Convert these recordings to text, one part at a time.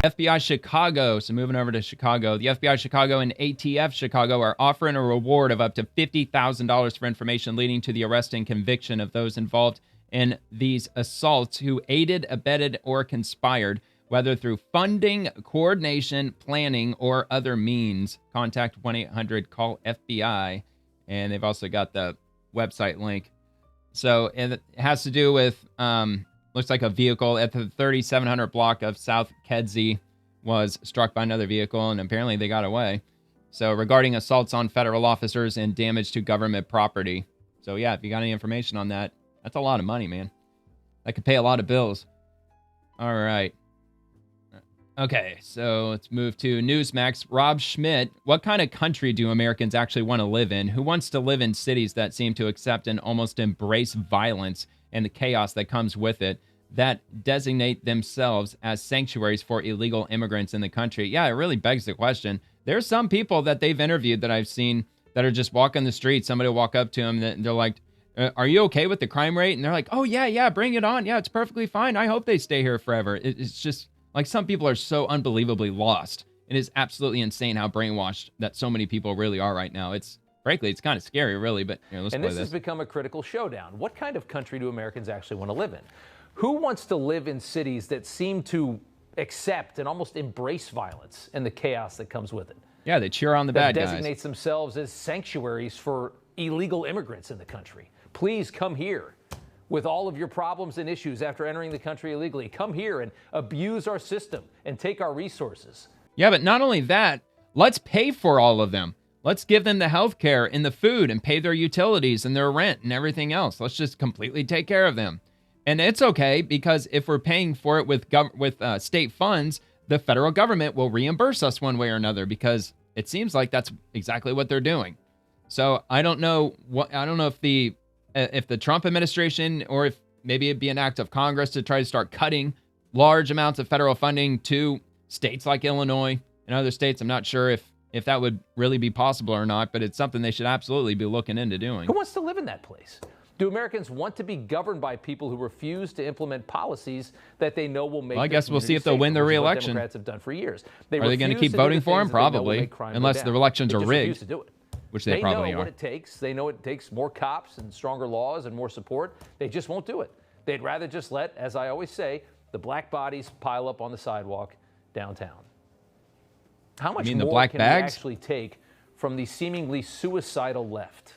FBI Chicago. So moving over to Chicago, the FBI Chicago and ATF Chicago are offering a reward of up to $50,000 for information leading to the arrest and conviction of those involved in these assaults who aided, abetted, or conspired, whether through funding, coordination, planning, or other means. Contact 1-800-CALL-FBI. And they've also got the website link. So it has to do with, looks like a vehicle at the 3700 block of South Kedzie was struck by another vehicle, and apparently they got away. So regarding assaults on federal officers and damage to government property. So yeah, if you got any information on that, that's a lot of money, man. That could pay a lot of bills. All right. Okay, so let's move to Newsmax. Rob Schmidt, what kind of country do Americans actually want to live in? Who wants to live in cities that seem to accept and almost embrace violence and the chaos that comes with it, that designate themselves as sanctuaries for illegal immigrants in the country? Yeah, it really begs the question. There's some people that they've interviewed that I've seen that are just walking the street. Somebody will walk up to them and they're like, are you okay with the crime rate? And they're like, oh, yeah, bring it on. Yeah, it's perfectly fine. I hope they stay here forever. It's just like some people are so unbelievably lost. It is absolutely insane how brainwashed that so many people really are right now. Frankly, it's kind of scary, really, but here, let's play this. And this has become a critical showdown. What kind of country do Americans actually want to live in? Who wants to live in cities that seem to accept and almost embrace violence and the chaos that comes with it? Yeah, they cheer on the bad guys. That designates themselves as sanctuaries for illegal immigrants in the country. Please come here with all of your problems and issues after entering the country illegally. Come here and abuse our system and take our resources. Yeah, but not only that, let's pay for all of them. Let's give them the health care and the food and pay their utilities and their rent and everything else. Let's just completely take care of them. And it's okay, because if we're paying for it with state funds, the federal government will reimburse us one way or another, because it seems like that's exactly what they're doing. So I don't know if the Trump administration, or if maybe it'd be an act of Congress to try to start cutting large amounts of federal funding to states like Illinois and other states. I'm not sure if that would really be possible or not, but it's something they should absolutely be looking into doing. Who wants to live in that place? Do Americans want to be governed by people who refuse to implement policies that they know will make? Well, I guess we'll see if they'll win the re-election. Democrats have done for years. Are they going to keep voting for him? Probably, unless the elections are rigged. Which they probably are. They know what it takes. They know it takes more cops and stronger laws and more support. They just won't do it. They'd rather just let, as I always say, the black bodies pile up on the sidewalk downtown. How much more can we actually take from the seemingly suicidal left,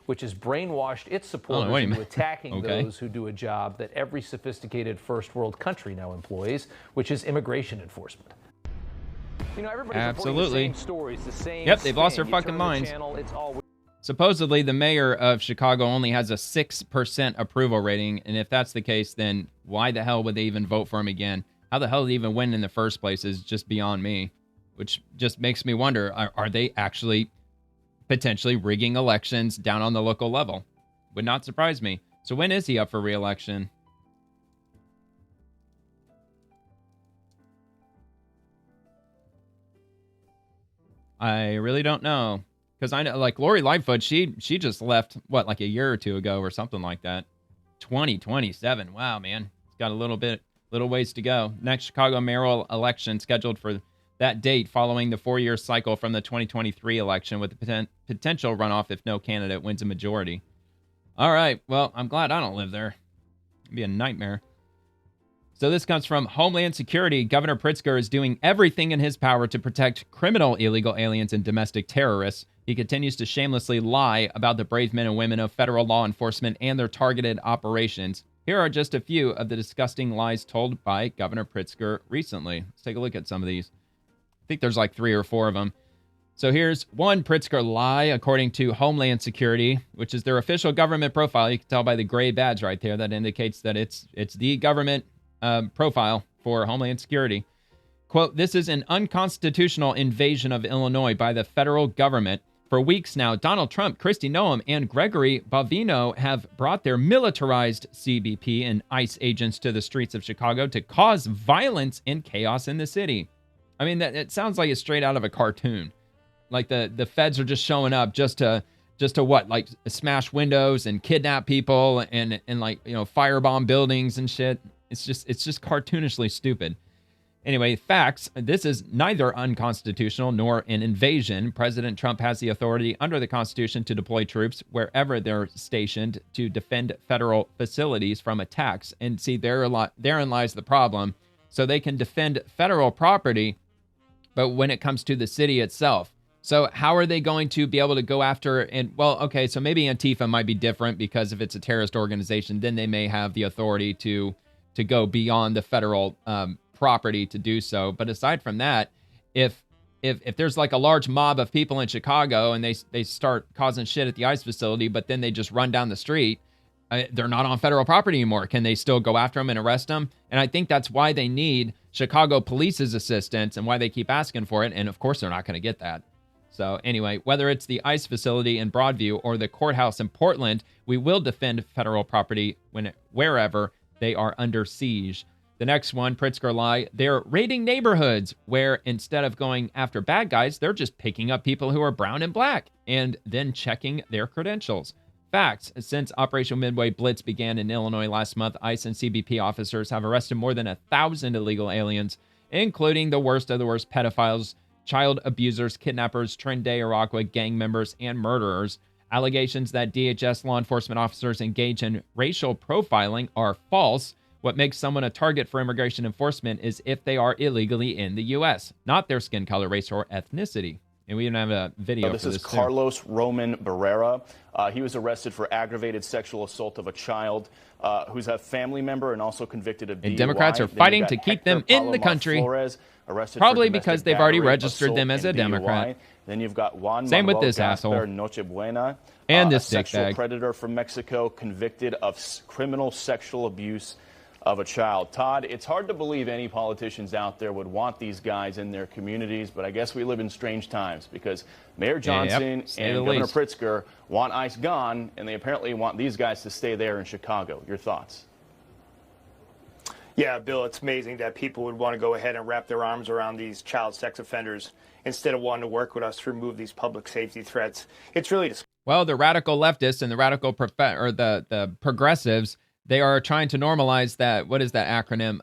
which has brainwashed its supporters into attacking those who do a job that every sophisticated first world country now employs, which is immigration enforcement? You know, everybody's absolutely. The same stories, the same yep, they've lost their fucking minds. Supposedly, the mayor of Chicago only has a 6% approval rating, and if that's the case, then why the hell would they even vote for him again? How the hell did he even win in the first place is just beyond me, which just makes me wonder, are they actually potentially rigging elections down on the local level? Would not surprise me. So when is he up for re-election? I really don't know, because I know, like, Lori Lightfoot, she just left, what, like a year or two ago or something like that. 2027. Wow, man. It's got a little ways to go. Next Chicago mayoral election scheduled for that date, following the 4-year cycle from the 2023 election, with the potential runoff if no candidate wins a majority. All right. Well, I'm glad I don't live there. It'd be a nightmare. So this comes from Homeland Security. Governor Pritzker is doing everything in his power to protect criminal illegal aliens and domestic terrorists. He continues to shamelessly lie about the brave men and women of federal law enforcement and their targeted operations. Here are just a few of the disgusting lies told by Governor Pritzker recently. Let's take a look at some of these. I think there's like 3 or 4 of them. So here's one Pritzker lie, according to Homeland Security, which is their official government profile. You can tell by the gray badge right there that indicates that it's the government profile for Homeland Security. Quote, "This is an unconstitutional invasion of Illinois by the federal government. For weeks now, Donald Trump, Kristi Noem, and Gregory Bovino have brought their militarized CBP and ICE agents to the streets of Chicago to cause violence and chaos in the city." I mean, it sounds like it's straight out of a cartoon. Like the feds are just showing up just to what, like smash windows and kidnap people and like, you know, firebomb buildings and shit. It's just cartoonishly stupid. Anyway, facts. This is neither unconstitutional nor an invasion. President Trump has the authority under the Constitution to deploy troops wherever they're stationed to defend federal facilities from attacks. And see, therein lies the problem. So they can defend federal property, but when it comes to the city itself, so how are they going to be able to go after, and well, okay, so maybe Antifa might be different because if it's a terrorist organization, then they may have the authority to go beyond the federal property to do so. But aside from that, if there's like a large mob of people in Chicago and they start causing shit at the ICE facility, but then they just run down the street, they're not on federal property anymore. Can they still go after them and arrest them? And I think that's why they need Chicago police's assistance and why they keep asking for it. And of course, they're not going to get that. So anyway, whether it's the ICE facility in Broadview or the courthouse in Portland, we will defend federal property wherever they are under siege. The next one, Pritzker lie, they're raiding neighborhoods where instead of going after bad guys, they're just picking up people who are brown and black and then checking their credentials. Facts. Since Operation Midway Blitz began in Illinois last month, ICE and CBP officers have arrested more than 1,000 illegal aliens, including the worst of the worst pedophiles, child abusers, kidnappers, Trinidad Iroquois gang members, and murderers. Allegations that DHS law enforcement officers engage in racial profiling are false. What makes someone a target for immigration enforcement is if they are illegally in the U.S., not their skin color, race, or ethnicity. And we even have a video for this. This is Carlos Roman Barrera. He was arrested for aggravated sexual assault of a child who's a family member and also convicted of DUI. And Democrats are fighting to keep them in the country, probably because they've already registered them as a Democrat. Then you've got Juan Same Manuel with this Gasper asshole. Nochebuena, And this a sexual dickbag. predator from Mexico convicted of criminal sexual abuse of a child. Todd, it's hard to believe any politicians out there would want these guys in their communities, but I guess we live in strange times because Mayor Johnson and Governor Pritzker want ICE gone, and they apparently want these guys to stay there in Chicago. Your thoughts? Yeah, Bill, it's amazing that people would want to go ahead and wrap their arms around these child sex offenders instead of wanting to work with us to remove these public safety threats. It's really well, the radical leftists and the radical the progressives, they are trying to normalize that. What is that acronym?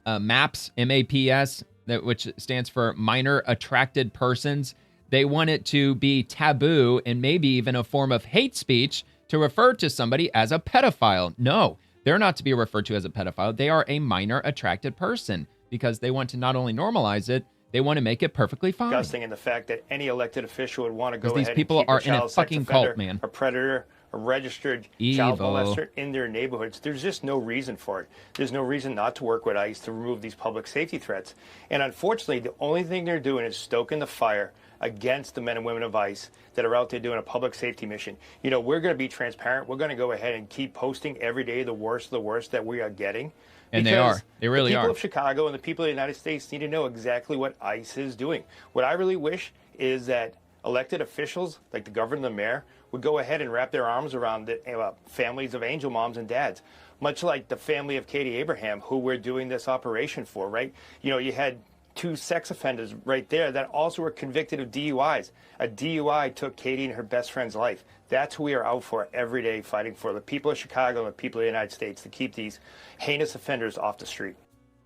MAPS, M-A-P-S, which stands for minor attracted persons. They want it to be taboo and maybe even a form of hate speech to refer to somebody as a pedophile. No, they're not to be referred to as a pedophile. They are a minor attracted person because they want to not only normalize it, they want to make it perfectly fine. Disgusting in the fact that any elected official would want to go ahead these people and keep are a child in a sex fucking offender, cult, man. A predator, a registered child molester in their neighborhoods. There's just no reason for it. There's no reason not to work with ICE to remove these public safety threats. And unfortunately, the only thing they're doing is stoking the fire against the men and women of ICE that are out there doing a public safety mission. You know, we're going to be transparent. We're going to go ahead and keep posting every day the worst of the worst that we are getting. And they are. They really are. The people of Chicago and the people of the United States need to know exactly what ICE is doing. What I really wish is that elected officials, like the governor and the mayor, would go ahead and wrap their arms around the families of angel moms and dads, much like the family of Katie Abraham, who we're doing this operation for, right? You know, you had 2 sex offenders right there that also were convicted of DUIs. A DUI took Katie and her best friend's life. That's who we are out for every day, fighting for the people of Chicago and the people of the United States to keep these heinous offenders off the street.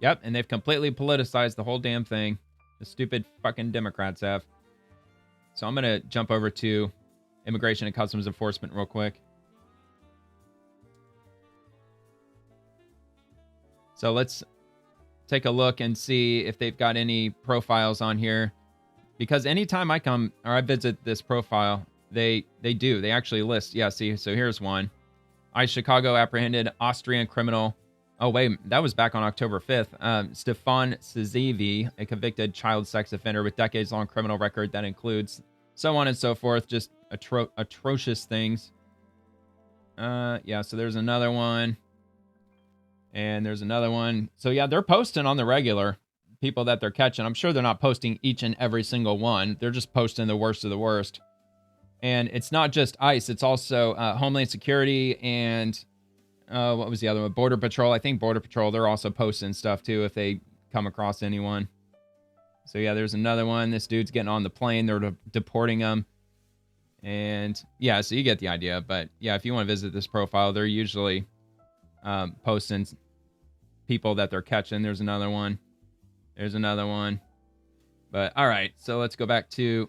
Yep, and they've completely politicized the whole damn thing. The stupid fucking Democrats have. So I'm going to jump over to Immigration and Customs Enforcement real quick. So let's take a look and see if they've got any profiles on here. Because anytime I come or I visit this profile, they do. They actually list. Yeah, see, so here's one. ICE Chicago apprehended Austrian criminal. Oh, wait, that was back on October 5th. Stefan Cizivi, a convicted child sex offender with decades-long criminal record that includes so on and so forth, just atrocious things. Yeah, so there's another one. And there's another one. So, yeah, they're posting on the regular, people that they're catching. I'm sure they're not posting each and every single one. They're just posting the worst of the worst. And it's not just ICE. It's also Homeland Security and what was the other one? Border Patrol. I think Border Patrol, they're also posting stuff, too, if they come across anyone. So, yeah, there's another one. This dude's getting on the plane. They're deporting him. And, yeah, so you get the idea. But, yeah, if you want to visit this profile, they're usually posting people that they're catching. There's another one. There's another one. But all right, so let's go back to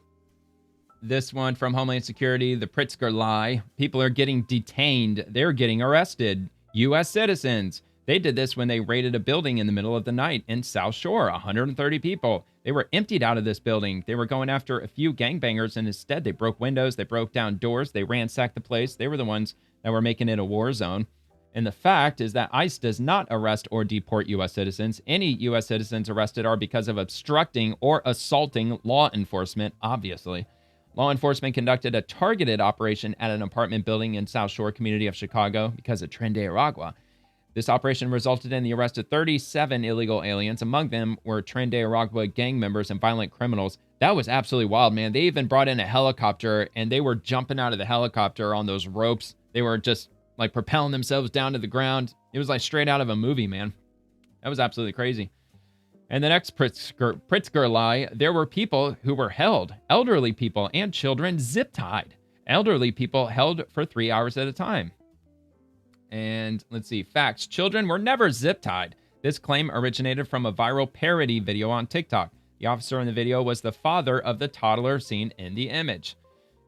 this one from Homeland Security, the Pritzker lie. People are getting detained. They're getting arrested. U.S. citizens. They did this when they raided a building in the middle of the night in South Shore. 130 people. They were emptied out of this building. They were going after a few gangbangers, and instead they broke windows, they broke down doors, they ransacked the place. They were the ones that were making it a war zone. And the fact is that ICE does not arrest or deport U.S. citizens. Any U.S. citizens arrested are because of obstructing or assaulting law enforcement, obviously. Law enforcement conducted a targeted operation at an apartment building in South Shore community of Chicago because of Tren de Aragua. This operation resulted in the arrest of 37 illegal aliens. Among them were Tren de Aragua gang members and violent criminals. That was absolutely wild, man. They even brought in a helicopter, and they were jumping out of the helicopter on those ropes. They were just like propelling themselves down to the ground. It was like straight out of a movie, man. That was absolutely crazy. And the next Pritzker lie, there were people who were held, elderly people and children zip-tied. Elderly people held for 3 hours at a time. And let's see, facts. Children were never zip-tied. This claim originated from a viral parody video on TikTok. The officer in the video was the father of the toddler seen in the image.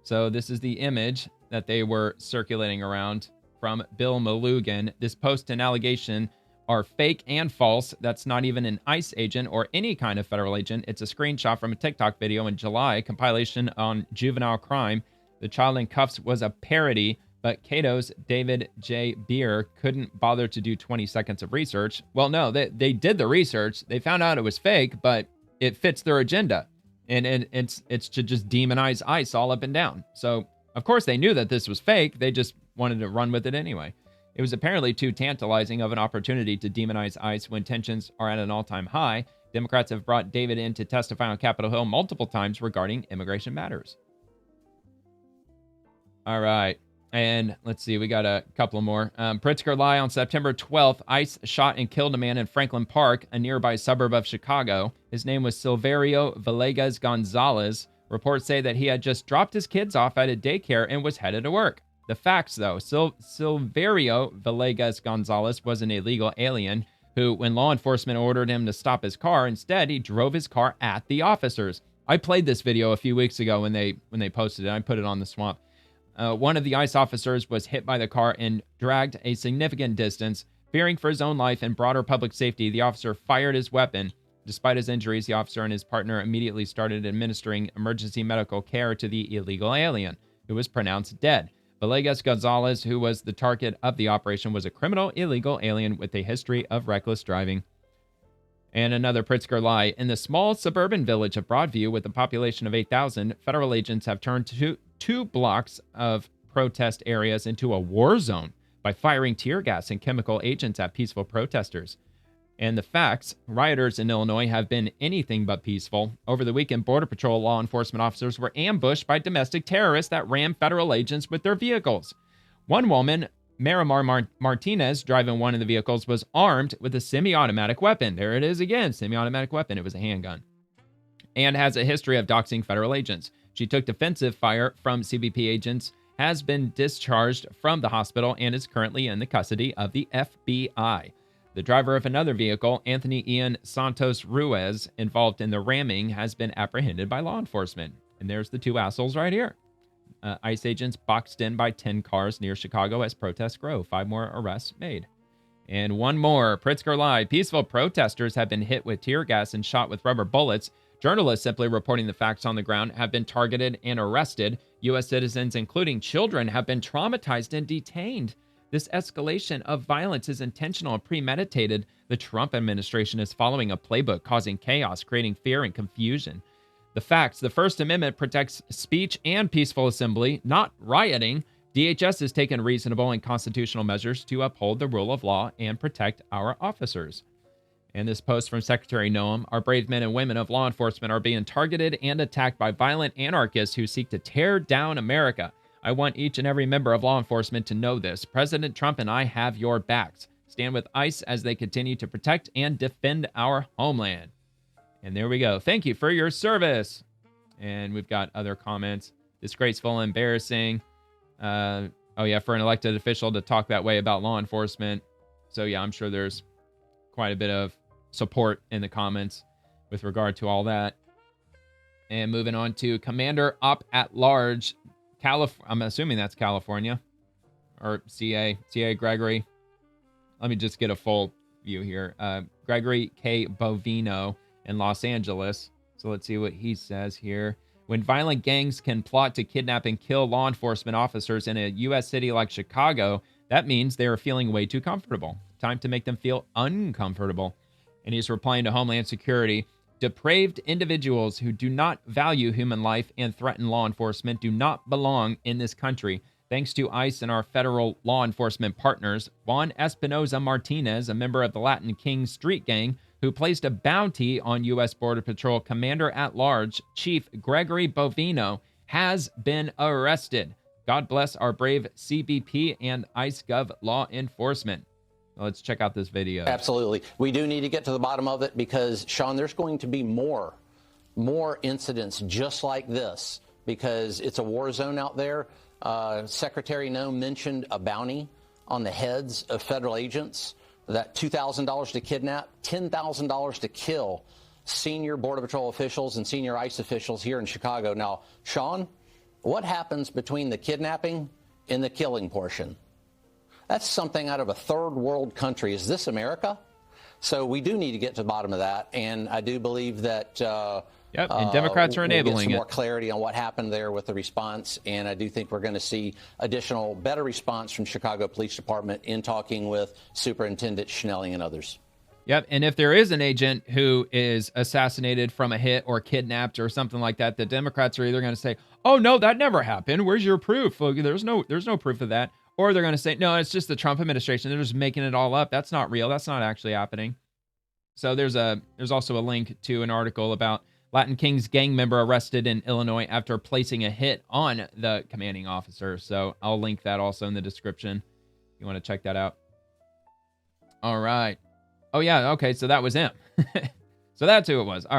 So this is the image that they were circulating around from Bill Malugan. This post and allegation are fake and false. That's not even an ICE agent or any kind of federal agent. It's a screenshot from a TikTok video in July, compilation on juvenile crime. The child in cuffs was a parody, but Cato's David J. Beer couldn't bother to do 20 seconds of research. Well, no, they did the research. They found out it was fake, but it fits their agenda. And it's to just demonize ICE all up and down. So, of course, they knew that this was fake. They just wanted to run with it anyway. It was apparently too tantalizing of an opportunity to demonize ICE when tensions are at an all-time high. Democrats have brought David in to testify on Capitol Hill multiple times regarding immigration matters. All right. And let's see, we got a couple more. Pritzker lie on September 12th. ICE shot and killed a man in Franklin Park, a nearby suburb of Chicago. His name was Silverio Villegas Gonzalez. Reports say that he had just dropped his kids off at a daycare and was headed to work. The facts, though, Silverio Villegas Gonzalez was an illegal alien who, when law enforcement ordered him to stop his car, instead he drove his car at the officers. I played this video a few weeks ago when they posted it. I put it on the swamp. One of the ICE officers was hit by the car and dragged a significant distance. Fearing for his own life and broader public safety, the officer fired his weapon. Despite his injuries, the officer and his partner immediately started administering emergency medical care to the illegal alien, who was pronounced dead. Villegas Gonzalez, who was the target of the operation, was a criminal illegal alien with a history of reckless driving. And another Pritzker lie. In the small suburban village of Broadview, with a population of 8,000, federal agents have turned two blocks of protest areas into a war zone by firing tear gas and chemical agents at peaceful protesters. And the facts, rioters in Illinois have been anything but peaceful. Over the weekend, Border Patrol law enforcement officers were ambushed by domestic terrorists that rammed federal agents with their vehicles. One woman, Marimar Martinez, driving one of the vehicles, was armed with a semi-automatic weapon. There it is again, semi-automatic weapon. It was a handgun. And has a history of doxing federal agents. She took defensive fire from CBP agents, has been discharged from the hospital, and is currently in the custody of the FBI. The driver of another vehicle, Anthony Ian Santos Ruiz, involved in the ramming, has been apprehended by law enforcement. And there's the two assholes right here. ICE agents boxed in by 10 cars near Chicago as protests grow. 5 more arrests made. And one more. Pritzker lied. Peaceful protesters have been hit with tear gas and shot with rubber bullets. Journalists simply reporting the facts on the ground have been targeted and arrested. U.S. citizens, including children, have been traumatized and detained. This escalation of violence is intentional and premeditated. The Trump administration is following a playbook, causing chaos, creating fear and confusion. The facts: the First Amendment protects speech and peaceful assembly, not rioting. DHS has taken reasonable and constitutional measures to uphold the rule of law and protect our officers. And this post from Secretary Noam: our brave men and women of law enforcement are being targeted and attacked by violent anarchists who seek to tear down America. I want each and every member of law enforcement to know this. President Trump and I have your backs. Stand with ICE as they continue to protect and defend our homeland. And there we go. Thank you for your service. And we've got other comments. Disgraceful, embarrassing. Oh yeah, for an elected official to talk that way about law enforcement. So yeah, I'm sure there's quite a bit of support in the comments. with regard to all that. And moving on to Commander Op at Large, I'm assuming that's California, or CA Gregory. Let me just get a full view here. Gregory K. Bovino in Los Angeles. So let's see what he says here. When violent gangs can plot to kidnap and kill law enforcement officers in a U.S. city like Chicago, that means they are feeling way too comfortable. Time to make them feel uncomfortable. And he's replying to Homeland Security. Depraved individuals who do not value human life and threaten law enforcement do not belong in this country. Thanks to ICE and our federal law enforcement partners, Juan Espinoza Martinez, a member of the Latin King street gang, who placed a bounty on U.S. Border Patrol Commander-at-Large Chief Gregory Bovino, has been arrested. God bless our brave CBP and ICE Gov law enforcement. Let's check out this video. Absolutely. We do need to get to the bottom of it because, Sean, there's going to be more incidents just like this because it's a war zone out there. Secretary No mentioned a bounty on the heads of federal agents. That $2,000 to kidnap, $10,000 to kill senior Border Patrol officials and senior ICE officials here in Chicago. Now, Sean, what happens between the kidnapping and the killing portion? That's something out of a third world country. Is this America? So we do need to get to the bottom of that. And I do believe that and Democrats are enabling we'll get some it. more clarity on what happened there with the response. And I do think we're going to see additional, better response from Chicago Police Department in talking with Superintendent Schnelling and others. Yep, and if there is an agent who is assassinated from a hit or kidnapped or something like that, the Democrats are either going to say, "Oh no, that never happened. Where's your proof? There's no proof of that." Or they're going to say, "No, it's just the Trump administration. They're just making it all up. That's not real. That's not actually happening." So there's also a link to an article about Latin King's gang member arrested in Illinois after placing a hit on the commanding officer. So I'll link that also in the description if you want to check that out. All right. Oh, yeah. Okay. So that was him. So that's who it was. All right.